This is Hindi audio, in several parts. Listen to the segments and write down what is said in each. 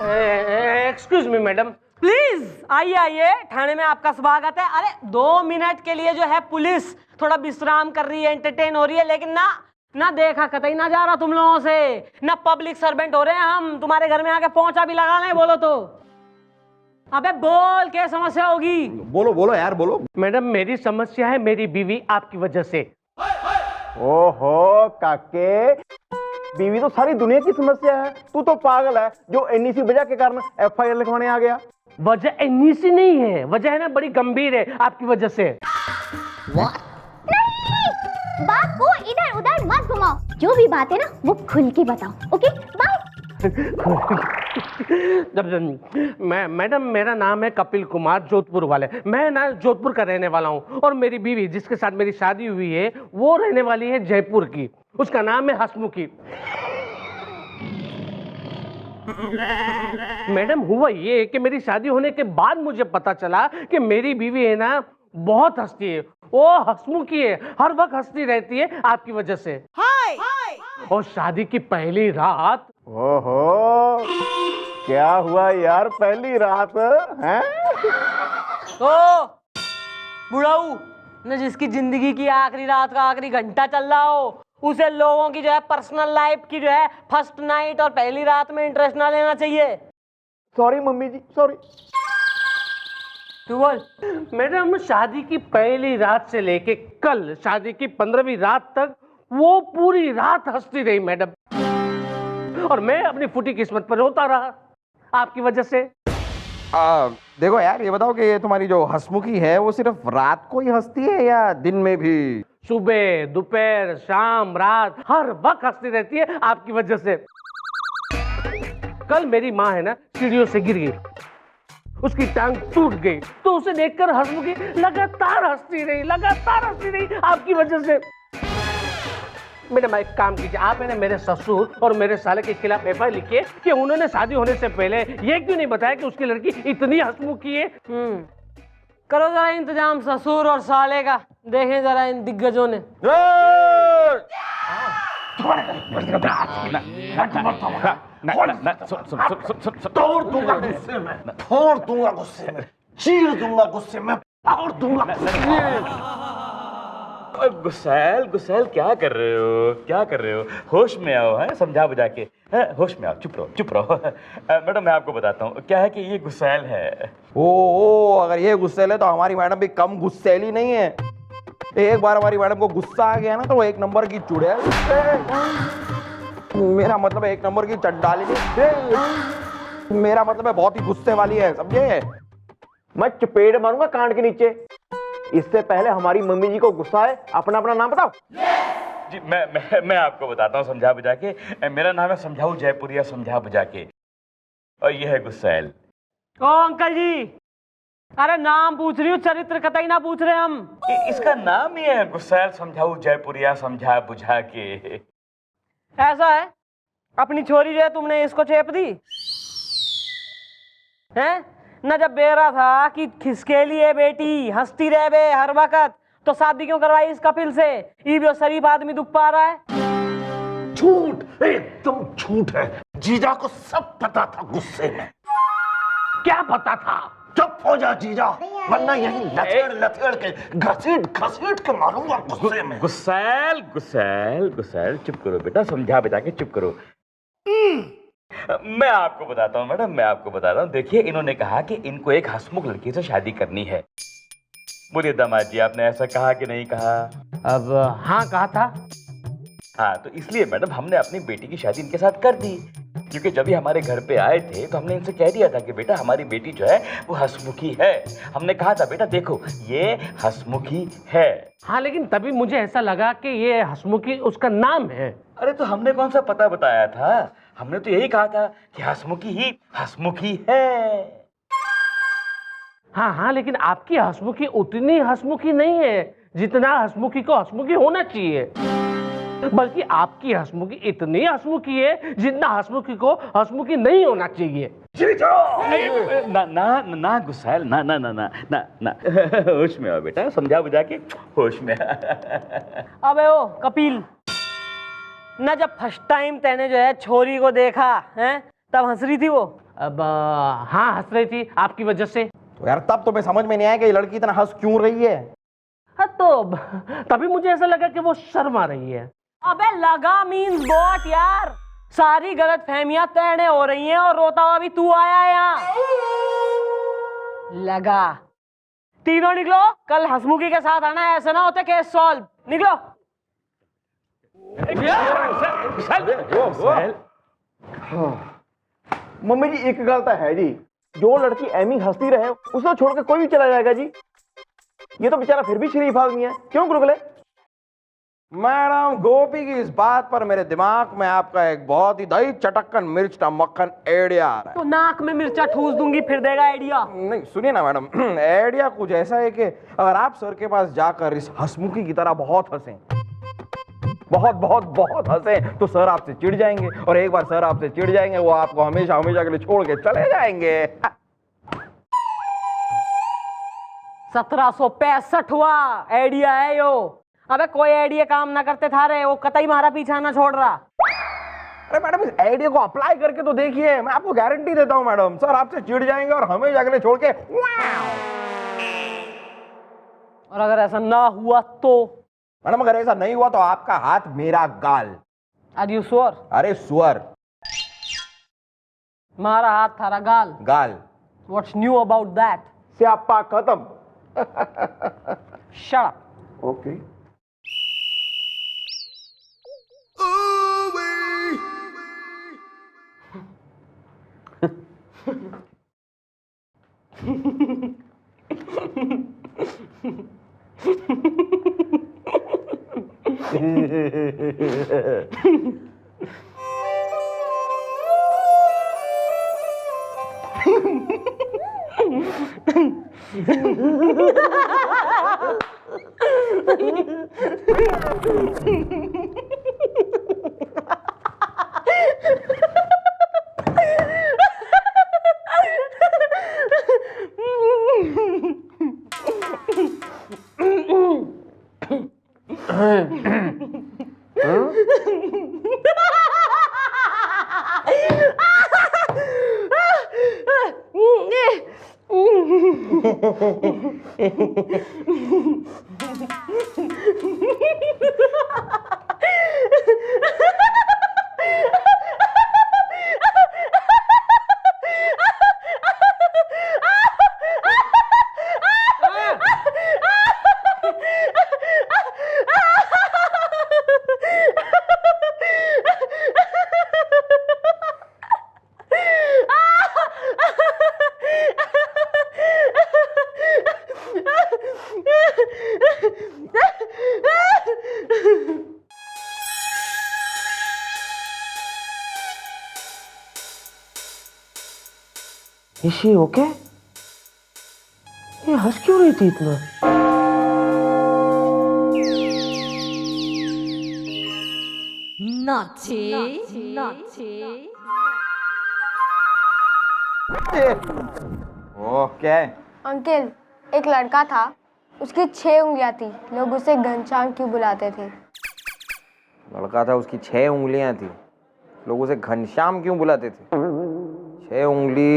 एक्सक्यूज मी मैडम, प्लीज आइए आइए, थाने में आपका स्वागत है। अरे 2 मिनट के लिए जो है पुलिस थोड़ा विश्राम कर रही है, एंटरटेन हो रही है, लेकिन ना देखा कतई ना जा रहा तुम लोगों से, ना पब्लिक सर्वेंट हो रहे हैं हम तुम्हारे घर में आके पहुंचा भी लगा लें बोलो तो। अबे बोल, क्या समस्या होगी? बोलो बोलो यार बोलो। मैडम मेरी समस्या है मेरी बीवी आपकी वजह से। ओहो काके, बीवी तो सारी दुनिया की समस्या है, तू तो पागल है जो एनईसी वजह के कारण एफआईआर लिखवाने आ गया। वजह इन्हीं सी नहीं है, वजह है ना बड़ी गंभीर है आपकी वजह से। नहीं, बात को इधर उधर मत घुमाओ, जो भी बात है ना वो खुल के बताओ। Okay bye. मैडम मेरा नाम है कपिल कुमार, जोधपुर वाले। मैं ना जोधपुर का रहने वाला हूँ और मेरी बीवी जिसके साथ मेरी शादी हुई है वो रहने वाली है जयपुर की, उसका नाम है हसमुखी। मैडम हुआ ये कि मेरी शादी होने के बाद मुझे पता चला कि मेरी बीवी है ना बहुत हंसती है, वो हंसमुखी है, हर वक्त हंसती रहती है आपकी वजह से। हाय और शादी की पहली रात, ओहो क्या हुआ यार पहली रात है? ओ बुढ़ाऊ न, जिसकी जिंदगी की आखिरी रात का आखिरी घंटा चल रहा हो उसे लोगों की जो है पर्सनल लाइफ की जो है फर्स्ट नाइट और पहली रात में इंटरेस्ट ना लेना चाहिए। सॉरी मम्मी जी सॉरी। तू बोल। मैडम शादी की पहली रात से लेके कल शादी की 15वीं रात तक वो पूरी रात हंसती रही मैडम, और मैं अपनी फूटी किस्मत पर रोता रहा आपकी वजह से। देखो यार ये बताओ कि ये तुम्हारी जो हंसमुखी है वो सिर्फ रात को ही हंसती है या दिन में भी? सुबह दोपहर शाम रात हर वक्त हंसती रहती है आपकी वजह से। कल मेरी माँ है ना सीढ़ियों से गिर गई, उसकी टांग टूट गई, तो उसे देखकर हंसमुखी लगातार हंसती रही आपकी वजह से। मैडम एक काम कीजिए, आप है ना मेरे ससुर और मेरे साले के खिलाफ एफआईआर लिखिए कि उन्होंने शादी होने से पहले ये क्यों नहीं बताया कि उसकी लड़की इतनी हंसमुखी है। करो जरा इंतजाम ससुर और साले का, देखें जरा इन दिग्गजों ने। तोड़ दूंगा गुस्से में, फोड़ दूंगा गुस्से में, चीर दूंगा गुस्से में, फोड़ दूंगा। गुस्सैल गुस्सैल क्या कर रहे हो? होश में आओ, है समझा बुझा के, होश में आओ, चुप रहो। मैडम मैं आपको बताता हूँ क्या है कि ये गुस्सैल है। ओ अगर ये गुस्सैल है तो हमारी मैडम भी कम गुस्सैली नहीं है। एक बार हमारी मैडम को गुस्सा आ गया ना तो वो एक नंबर की चुड़ैल, मेरा मतलब है एक नंबर की चंडाली, मेरा मतलब है बहुत ही गुस्से वाली है, समझे? मैं चपेट मारूंगा कांड के नीचे। इससे पहले हमारी मम्मी जी को गुस्सा है, अपना नाम बताओ। जी मैं आपको बताता हूँ समझा बुझा के। मेरा नाम है समझाऊ जयपुरिया समझा बुझा के, और ये है गुस्सैल। ओ अंकल जी, अरे नाम पूछ रही हूँ, चरित्र कतई ना पूछ रहे हम। इसका नाम ही है गुस्सैल समझाऊ जयपुरिया समझा बुझा के। ऐसा है, अपनी छोरी जो है तुमने इसको चेप दी है न? जब बेरा था कि खिसकेली है बेटी, हंसती रहे बे हर वक्त, तो शादी क्यों करवाई इस कपिल से? ये भी शरीफ आदमी दुख पा रहा है। झूठ, एकदम झूठ है। जीजा को सब पता था गुस्से में। क्या पता था? चुप हो जा जीजा, वरना यही लथेड़ के घसीट के मारूंगा गुस्से में। गुस्सैल चुप करो बेटा, समझा बुझा के चुप करो। मैं आपको बताता हूँ मैडम, मैं आपको बता रहा हूँ। देखिए इन्होंने कहा कि इनको एक हंसमुख लड़की से शादी करनी है। बोलिए दामाद जी, आपने ऐसा कहा कि नहीं कहा? अब हाँ कहा था। हाँ तो इसलिए मैडम हमने अपनी बेटी की शादी इनके साथ कर दी, क्योंकि जब ये हमारे घर पे आए थे तो हमने इनसे कह दिया था कि बेटा हमारी बेटी जो है वो हंसमुखी है। हमने कहा था बेटा देखो ये हंसमुखी है। हाँ लेकिन तभी मुझे ऐसा लगा कि ये हंसमुखी उसका नाम है। अरे तो हमने कौन सा पता बताया था? हमने तो यही कहा था कि हंसमुखी है। हाँ लेकिन आपकी हंसमुखी उतनी हंसमुखी नहीं है जितना हंसमुखी को हंसमुखी होना चाहिए, बल्कि आपकी हंसमुखी इतनी हंसमुखी है जितना हंसमुखी को हंसमुखी नहीं होना चाहिए। ना गुस्सैल, ना होश में आओ बेटा, समझा बुझा के होश में। अबे ओ कपिल, न जब फर्स्ट टाइम तेने जो है छोरी को देखा है तब हंस रही थी वो? अब हाँ, हंस रही थी आपकी वजह से। तो यार तब तो मैं समझ में नहीं आया कि ये लड़की इतना हंस क्यों रही है। हाँ, तो तभी मुझे ऐसा लगा कि वो शर्मा रही है। अबे लगा मीन्स व्हाट यार, सारी गलत फहमियां तैरने हो रही हैं और रोता हुआ भी तू आया है यहाँ। लगा। तीनों निकलो, कल हंसमुखी के साथ आना, ऐसा ना होते केस सॉल्व। निकलो। मम्मी जी एक गल तो है जी, जो लड़की एमी हंसती रहे उसे छोड़ के कोई भी चला जाएगा जी। ये तो बेचारा फिर भी शरीफ आदमी है, क्यों गुलगुले? मैडम गोपी की इस बात पर मेरे दिमाग में आपका एक बहुत ही दही चटक्कन मिर्च का मक्खन आइडिया आ रहा है। तो नाक में मिर्चा ठूस दूंगी, फिर देगा आइडिया। नहीं सुनिए ना मैडम, आइडिया कुछ ऐसा है कि अगर आप सर के पास जाकर इस हंसमुखी की तरह बहुत हंसें, बहुत बहुत बहुत हंसे, तो सर आपसे चिढ़ जाएंगे, और एक बार सर आपसे चिढ़ जाएंगे वो आपको हमेशा हमेशा के लिए छोड़ के चले जाएंगे। 1765 हुआ आइडिया है यो। अबे कोई आइडिया काम ना करते था रे, वो कतई मारा पीछा ना छोड़ रहा। अरे मैडम इस आइडिया को अप्लाई करके तो देखिए, मैं आपको गारंटी देता हूं मैडम, सर आपसे चिढ़ जाएंगे और हमेशा के लिए छोड़ के। और अगर ऐसा ना हुआ तो? मैडम अगर ऐसा नहीं हुआ तो आपका हाथ मेरा गाल। Are you sure? अरे सुअर। मारा हाथ थारा गाल। गाल। What's new about that? स्यापा खत्म। Shut up. Okay. Is she okay? ये हंस क्यों रही थी इतना? ओके। अंकल एक लड़का था, उसकी 6 उंगलियां थी, लोग उसे घनश्याम क्यों बुलाते थे? लड़का था उसकी 6 उंगलियां थी, लोग उसे घनश्याम क्यों बुलाते थे? 6 उंगली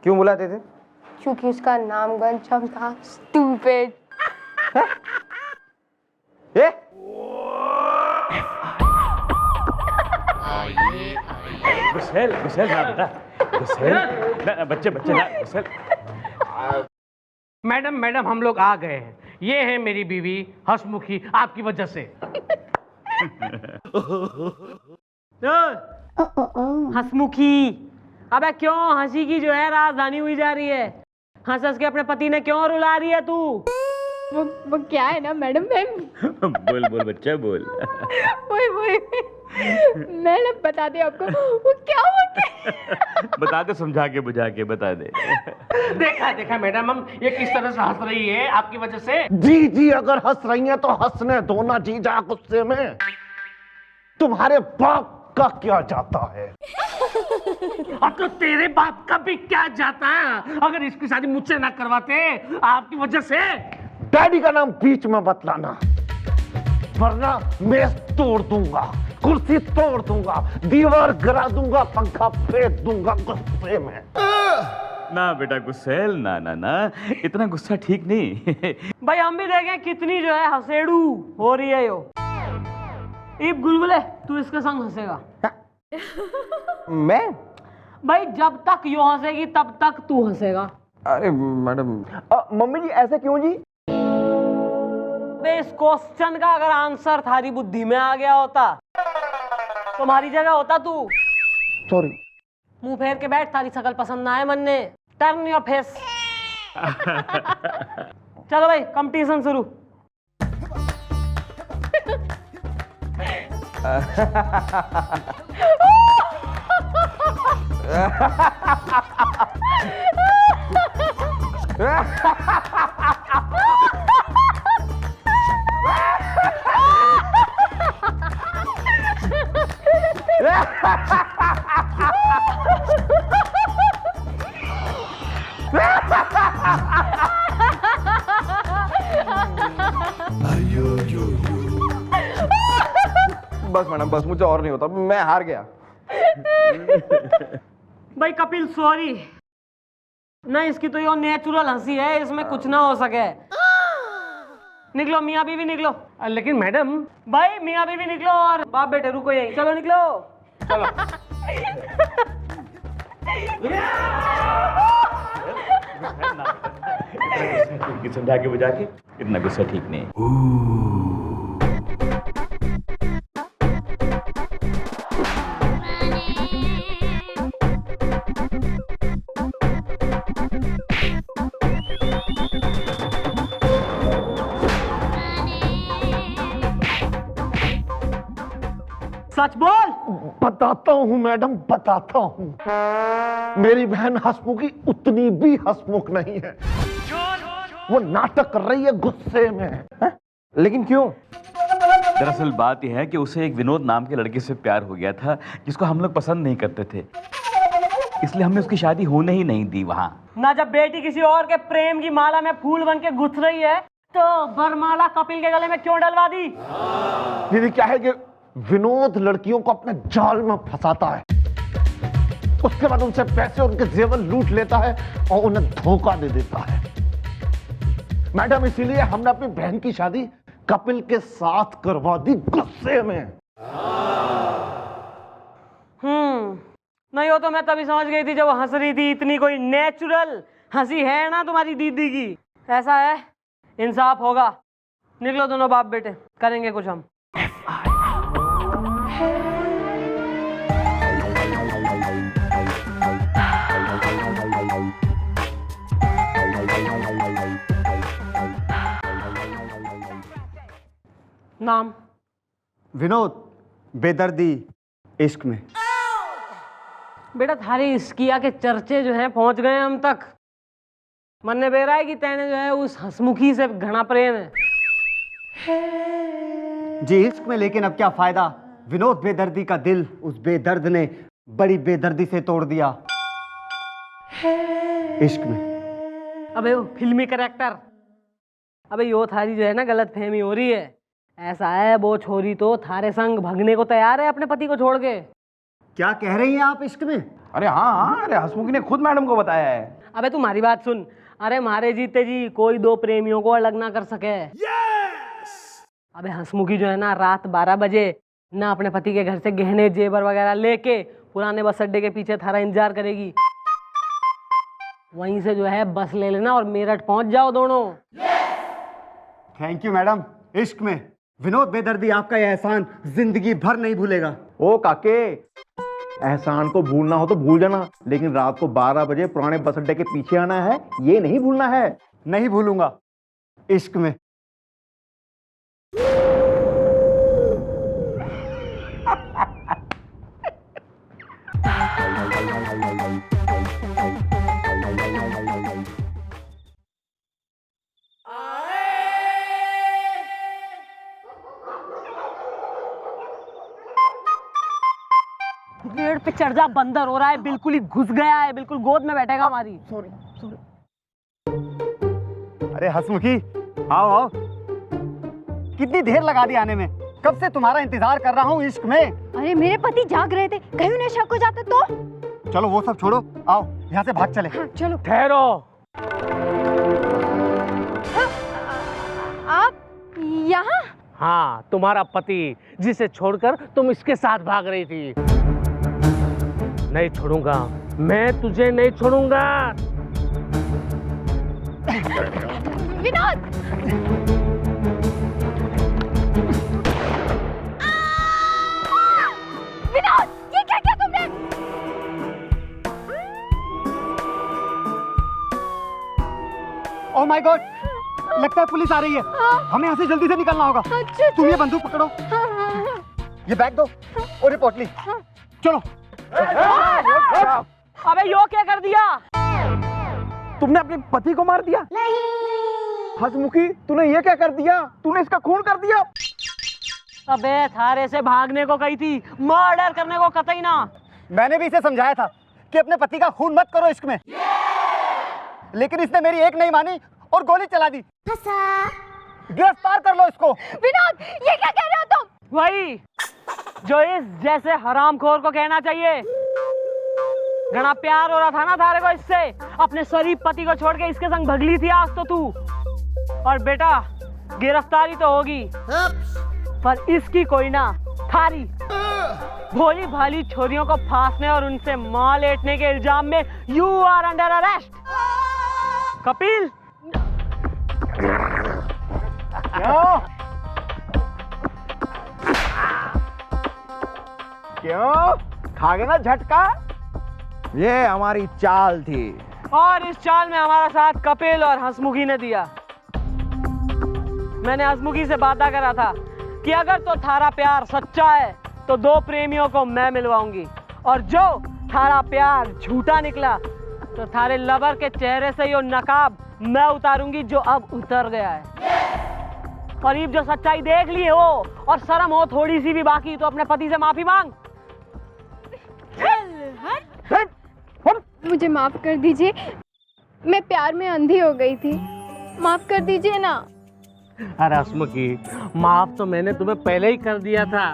क्यों बुलाते थे? क्योंकि उसका नाम घनश्याम था। स्टूपिड। ए? गुस्सेल गुस्सेल ना बेटा, गुस्सेल ना, बच्चे बच्चे ना गुस्सेल। मैडम मैडम हम लोग आ गए हैं, ये है मेरी बीवी हंसमुखी, आपकी वजह से। हंसमुखी, अबे क्यों हंसी की जो है राजधानी हुई जा रही है? हंस हंस के अपने पति ने क्यों रुला रही है तू? वो क्या है ना मैडम, बोल बोल बच्चा बोल। मैडम बता दे आपको वो क्या होता है? बता दे, समझा के बुझा के बता दे। देखा देखा मैडम, हम ये किस तरह से हंस रही है आपकी वजह से। जी जी अगर हंस रही हैं तो हंसने दो ना जी, जा गुस्से में। तुम्हारे बाप का क्या जाता है? अब तो तेरे बाप का भी क्या जाता है? अगर इसकी शादी मुझसे ना करवाते आपकी वजह से। डैडी का नाम बीच में बतलाना, वरना मैं तोड़ दूंगा। कुर्सी तोड़ दूंगा, दीवार गिरा दूंगा, पंखा फेंक दूंगा गुस्से में। ना बेटा गुस्सेल, ना ना ना, इतना गुस्सा ठीक नहीं। भाई हम भी देखें कितनी जो है हसेड़ू हो रही है यो। इब गुलगुले तू इसके संग हंसेगा। मैं? भाई जब तक यो हंसेगी तब तक तू हंसेगा। अरे मैडम, मम्मी जी ऐसे क्यों जी? इस क्वेश्चन का अगर आंसर थारी बुद्धि में आ गया होता तुम्हारी जगह होता तू। सॉरी। मुंह फेर के बैठ, थारी शकल पसंद ना आए मन ने। Turn your face. चलो भाई कंपटीशन शुरू। बस मैडम बस, मुझे और नहीं होता, मैं हार गया। भाई कपिल सॉरी ना, इसकी तो ये नेचुरल हंसी है, इसमें कुछ ना हो सके। निकलो मियाँ बीवी निकलो। लेकिन मैडम। भाई मियाँ बीवी निकलो और बाप बेटे रुको यहीं। चलो निकलो। चलो। समझा के बुझा के इतना गुस्सा ठीक नहीं। सच बोल। बताता हूँ मैडम, बताता हूँ। मेरी बहन हंसमुखी उतनी भी हंसमुख नहीं है, वो नाटक कर रही है गुस्से में। है? लेकिन क्यों? दरअसल बात यह है कि उसे एक विनोद नाम के लड़के से प्यार हो गया था, जिसको हम लोग पसंद नहीं करते थे, इसलिए हमने उसकी शादी होने ही नहीं दी वहाँ। ना जब बेटी किसी और के प्रेम की माला में फूल बन के गुथ रही है तो बरमाला कपिल के गले में क्यों डलवा दी? दीदी क्या है कि विनोद लड़कियों को अपने जाल में फंसाता है, उसके बाद उनसे पैसे और उनके जेवर लूट लेता है और उन्हें धोखा दे देता है। मैडम इसीलिए हमने अपनी बहन की शादी कपिल के साथ करवा दी गुस्से में। नहीं हो तो मैं तभी समझ गई थी जब वो हंस रही थी। इतनी कोई नेचुरल हंसी है ना तुम्हारी दीदी की। ऐसा है इंसाफ होगा। निकलो दोनों बाप बेटे, करेंगे कुछ हम। नाम? विनोद, बेदर्दी इश्क में। बेटा थारे इश्किया के चर्चे जो हैं पहुंच गए हम तक। मन ने बेरा है कि तेने जो है उस हंसमुखी से घना प्रेम है। जी इश्क में, लेकिन अब क्या फायदा? विनोद बेदर्दी का दिल उस बेदर्द ने बड़ी बेदर्दी से तोड़ दिया इश्क में। अबे वो फिल्मी कैरेक्टर। अबे यो थारी जो है ना गलत फहमी हो रही है। ऐसा है वो छोरी तो थारे संग भगने को तैयार है अपने पति को छोड़ के। क्या कह रही हैं आप इश्क में? अरे हाँ, अरे हंसमुखी ने खुद मैडम को बताया है। अबे तुम्हारी बात सुन। अरे मारे जीते जी कोई दो प्रेमियों को अलग ना कर सके। अबे हंसमुखी जो है ना रात 12 बजे ना अपने पति के घर से गहने जेवर वगैरह लेके पुराने बस अड्डे के पीछे थारा इंतजार करेगी। वहीं से जो है बस ले लेना और मेरठ पहुंच जाओ दोनों। Thank you madam. इश्क में विनोद बेदर्दी आपका यह एहसान जिंदगी भर नहीं भूलेगा। ओ काके, एहसान को भूलना हो तो भूल जाना, लेकिन रात को 12 बजे पुराने बस अड्डे के पीछे आना है, ये नहीं भूलना है। नहीं भूलूंगा। इश्क में। पेड़ पे चढ़ जा, बंदर हो रहा है, बिल्कुल ही घुस गया है, बिल्कुल गोद में बैठेगा हमारी। सॉरी। अरे हंसमुखी, आओ आओ। कितनी देर लगा दी आने में? कब से तुम्हारा इंतजार कर रहा हूँ इश्क में। अरे मेरे पति जाग रहे थे, कहीं उन्हें शक हो जाता तो। चलो वो सब छोड़ो, आओ यहाँ से भाग चले। हाँ, चलो। ठहरो। आप यहाँ? हाँ, तुम्हारा पति जिसे छोड़कर तुम इसके साथ भाग रही थी। नहीं छोड़ूंगा, मैं तुझे नहीं छोड़ूंगा। विनोद! विनोद, ये क्या किया तुमने? ओह माय गॉड, लगता है पुलिस आ रही है। हमें यहाँ से जल्दी से निकलना होगा। तुम ये बंदूक पकड़ो, ये बैग दो और ये पोटली। चलो। अबे यो क्या कर दिया? तुमने अपने पति को मार दिया? हसमुखी, तूने ये क्या कर दिया? तूने इसका खून कर दिया? अबे थारे से भागने को कही थी, मर्डर करने को कतई ना। मैंने भी इसे समझाया था कि अपने पति का खून मत करो इश्क में, लेकिन इसने मेरी एक नहीं मानी और गोली चला दी। गिरफ्तार कर लो इसको। विनोद, ये क्या कह रहे हो तुम? वही जो इस जैसे हरामखोर को कहना चाहिए। घना प्यार हो रहा था ना थारे को इससे, अपने शरीफ पति को छोड़ के इसके संग भगली थी आज तो तू। और बेटा गिरफ्तारी तो होगी, पर इसकी कोई ना, थारी भोली भाली छोरियों को फांसने और उनसे मां लेटने के इल्जाम में you are under arrest. Kapil, क्यों खा गए ना झटका? ये हमारी चाल थी, और इस चाल में हमारा साथ कपिल और हंसमुखी ने दिया। मैंने हंसमुखी से वादा करा था कि अगर तो थारा प्यार सच्चा है तो दो प्रेमियों को मैं मिलवाऊंगी, और जो थारा प्यार झूठा निकला तो थारे लवर के चेहरे से ये नकाब मैं उतारूंगी जो अब उतर गया है। करीब जो सच्चाई देख ली हो और शर्म हो थोड़ी सी भी बाकी तो अपने पति से माफी मांग। मुझे माफ कर दीजिए, मैं प्यार में अंधी हो गई थी, माफ कर दीजिए ना। अरे हसमुखी, माफ तो मैंने तुम्हें पहले ही कर दिया था।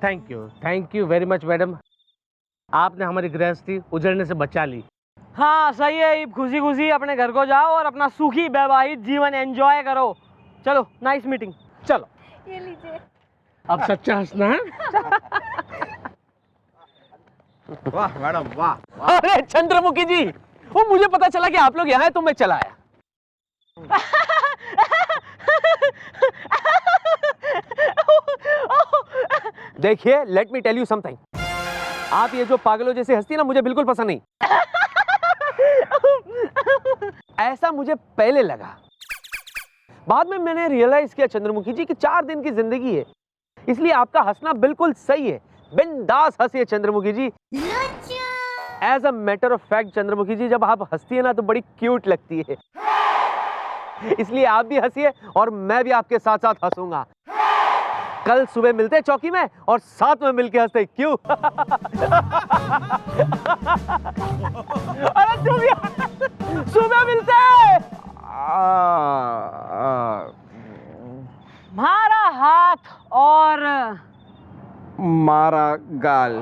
Thank you very much madam, आपने हमारी गृहस्थी उजड़ने से बचा ली। हाँ सही है, खुशी खुशी अपने घर को जाओ और अपना सुखी वैवाहिक जीवन एंजॉय करो। चलो, नाइस मीटिंग। चलो ये लीजिए। अब सच्चा हंसना है। वाह मैडम वाह। अरे चंद्रमुखी जी, वो मुझे पता चला कि आप लोग यहाँ हैं तो मैं चला आया। देखिए, let me tell you something, आप ये जो पागलों जैसे हंसती ना मुझे बिल्कुल पसंद नहीं। ऐसा मुझे पहले लगा, बाद में मैंने रियलाइज किया चंद्रमुखी जी कि 4 दिन की जिंदगी है, इसलिए आपका हंसना बिल्कुल सही है। बिंदास हंसिए Chandramukhi ji. As a matter of fact Chandramukhi ji, जब आप हंसती है ना तो बड़ी क्यूट लगती है, इसलिए आप भी हंसिए और मैं भी आपके साथ साथ हंसूंगा। कल सुबह मिलते हैं चौकी में और साथ में मिलके हंसते, क्यों? अरे तू भी सुबह मिलते हैं। मारा हाथ और मारा गाल।